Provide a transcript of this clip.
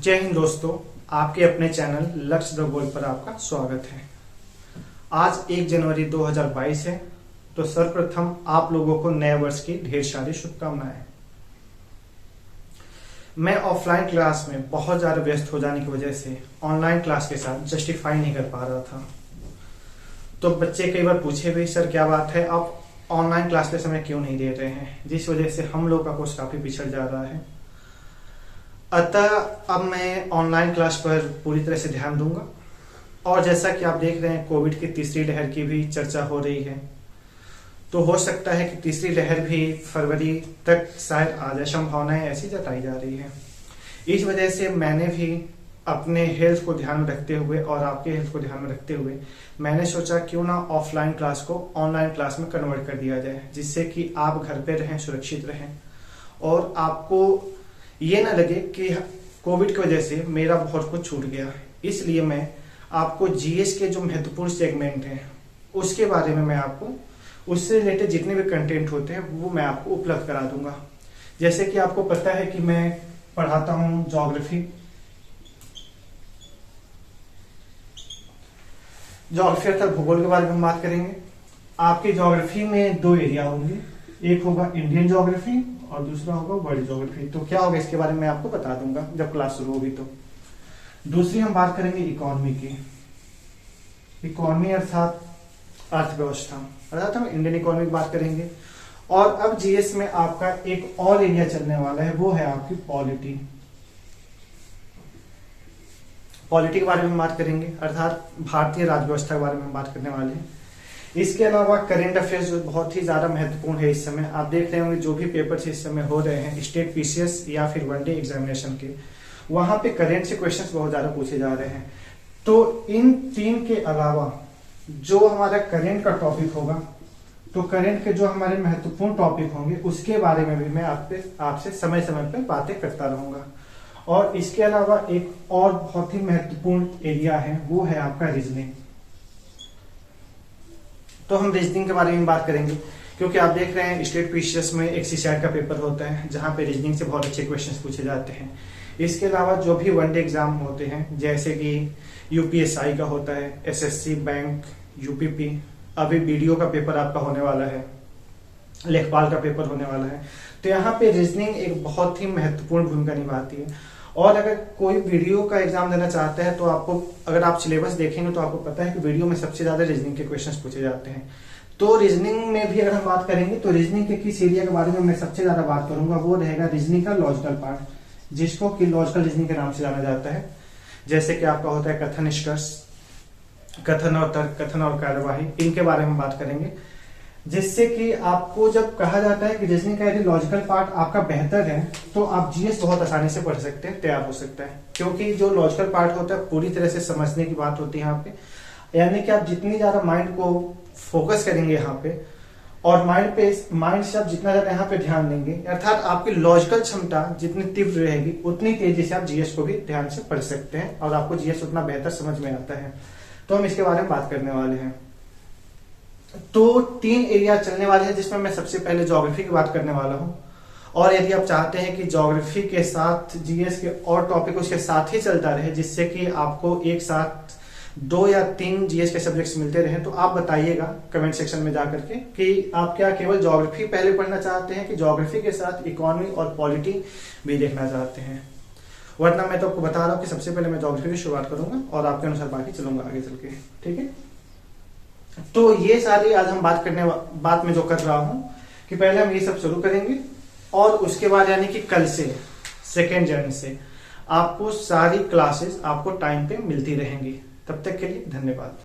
जय हिंद दोस्तों, आपके अपने चैनल लक्ष्य द गोल पर आपका स्वागत है। आज 1 जनवरी 2022 है, तो सर्वप्रथम आप लोगों को नए वर्ष की ढेर सारी शुभकामनाएं। मैं ऑफलाइन क्लास में बहुत ज्यादा व्यस्त हो जाने की वजह से ऑनलाइन क्लास के साथ जस्टिफाई नहीं कर पा रहा था। तो बच्चे कई बार पूछे भी, सर क्या बात है, आप ऑनलाइन क्लास के समय क्यों नहीं दे रहे हैं, जिस वजह से हम लोग का कोर्स काफी पिछड़ जा रहा है। अतः अब मैं ऑनलाइन क्लास पर पूरी तरह से ध्यान दूंगा। और जैसा कि आप देख रहे हैं, कोविड की तीसरी लहर की भी चर्चा हो रही है, तो हो सकता है कि तीसरी लहर भी फरवरी तक शायद आ जाए, संभावनाएं ऐसी जताई जा रही है। इस वजह से मैंने भी अपने हेल्थ को ध्यान में रखते हुए और आपके हेल्थ को ध्यान में रखते हुए मैंने सोचा क्यों ना ऑफलाइन क्लास को ऑनलाइन क्लास में कन्वर्ट कर दिया जाए, जिससे कि आप घर पे रहें, सुरक्षित रहें और आपको ये ना लगे कि कोविड की वजह से मेरा बहुत कुछ छूट गया। इसलिए मैं आपको जीएस के जो महत्वपूर्ण सेगमेंट हैं उसके बारे में मैं आपको उससे रिलेटेड जितने भी कंटेंट होते हैं वो मैं आपको उपलब्ध करा दूंगा। जैसे कि आपको पता है कि मैं पढ़ाता हूं ज्योग्राफी अर्थात भूगोल के बारे में हम बात करेंगे। आपकी ज्योग्राफी में 2 एरिया होंगे, एक होगा इंडियन ज्योग्राफी और दूसरा होगा वर्ल्ड ज्योग्राफी। तो क्या होगा इसके बारे में मैं आपको बता दूंगा जब क्लास शुरू होगी। तो दूसरी हम बात करेंगे इकोनॉमी की। इकोनॉमी अर्थात अर्थव्यवस्था, अर्थात हम इंडियन इकोनॉमी की बात करेंगे। और अब जीएस में आपका एक और एरिया चलने वाला है, वो है आपकी पॉलिटी। पॉलिटी के बारे में बात करेंगे, अर्थात भारतीय राज्य व्यवस्था के बारे में बात करने वाले हैं। इसके अलावा करंट अफेयर्स जो बहुत ही ज्यादा महत्वपूर्ण है इस समय। आप देख रहे होंगे जो भी पेपर्स इस समय हो रहे हैं स्टेट पीसीएस या फिर वनडे एग्जामिनेशन के, वहां पे करंट से क्वेश्चंस बहुत ज्यादा पूछे जा रहे हैं। तो इन 3 के अलावा जो हमारा करंट का टॉपिक होगा, तो करंट के जो हमारे महत्वपूर्ण टॉपिक होंगे उसके बारे में भी मैं आपसे समय समय पर बातें करता रहूंगा। और इसके अलावा एक और बहुत ही महत्वपूर्ण एरिया है, वो है आपका रीजनिंग। तो हम रीजनिंग के बारे में बात करेंगे, क्योंकि आप देख रहे हैं स्टेट पीसीएस में एक सीसैट का पेपर होता है जहां पे रीजनिंग से बहुत अच्छे क्वेश्चंस पूछे जाते हैं। इसके अलावा जो भी वनडे एग्जाम होते हैं, जैसे कि यूपीएसआई का होता है, एसएससी, बैंक, यूपीपी, अभी बीडीओ का पेपर आपका होने वाला है, लेखपाल का पेपर होने वाला है। तो यहाँ पे रीजनिंग एक बहुत ही महत्वपूर्ण भूमिका निभाती है। और अगर कोई वीडियो का एग्जाम देना चाहता है तो आपको, अगर आप सिलेबस देखेंगे तो आपको पता है कि वीडियो में सबसे ज्यादा रीजनिंग के क्वेश्चंस पूछे जाते हैं। तो रीजनिंग में भी अगर हम बात करेंगे तो रीजनिंग के किस एरिया के बारे में मैं सबसे ज्यादा बात करूंगा, वो रहेगा रीजनिंग का लॉजिकल पार्ट, जिसको कि लॉजिकल रीजनिंग के नाम से जाना जाता है। जैसे कि आपका होता है कथन निष्कर्ष, कथन और तर्क, कथन और कार्यवाही, इनके बारे में बात करेंगे। जिससे कि आपको जब कहा जाता है कि रीजनिंग का यदि लॉजिकल पार्ट आपका बेहतर है तो आप जीएस बहुत आसानी से पढ़ सकते हैं, तैयार हो सकता है। क्योंकि जो लॉजिकल पार्ट होता है पूरी तरह से समझने की बात होती है यहाँ पे, यानी कि आप जितनी ज्यादा माइंड को फोकस करेंगे यहाँ पे और माइंड से आप जितना ज्यादा यहाँ पे ध्यान देंगे, अर्थात आपकी लॉजिकल क्षमता जितनी तीव्र रहेगी उतनी तेजी से आप जीएस को भी ध्यान से पढ़ सकते हैं और आपको जीएस उतना बेहतर समझ में आता है। तो हम इसके बारे में बात करने वाले हैं। तो 3 एरिया चलने वाले हैं, जिसमें मैं सबसे पहले ज्योग्राफी की बात करने वाला हूं। और यदि आप चाहते हैं कि ज्योग्राफी के साथ जीएस के और टॉपिक उसके साथ ही चलता रहे, जिससे कि आपको एक साथ 2 या 3 जीएस के सब्जेक्ट्स मिलते रहे, तो आप बताइएगा कमेंट सेक्शन में जाकर के कि आप क्या केवल ज्योग्राफी पहले पढ़ना चाहते हैं कि ज्योग्राफी के साथ इकोनॉमी और पॉलिटी भी देखना चाहते हैं। वरना मैं तो आपको बता रहा हूँ कि सबसे पहले मैं ज्योग्राफी की शुरुआत करूंगा और आपके अनुसार बाकी चलूंगा आगे चल के, ठीक है। तो ये सारी आज हम बात में जो कर रहा हूं कि पहले हम ये सब शुरू करेंगे और उसके बाद यानी कि कल से 2 जनवरी से आपको सारी क्लासेस आपको टाइम पे मिलती रहेंगी। तब तक के लिए धन्यवाद।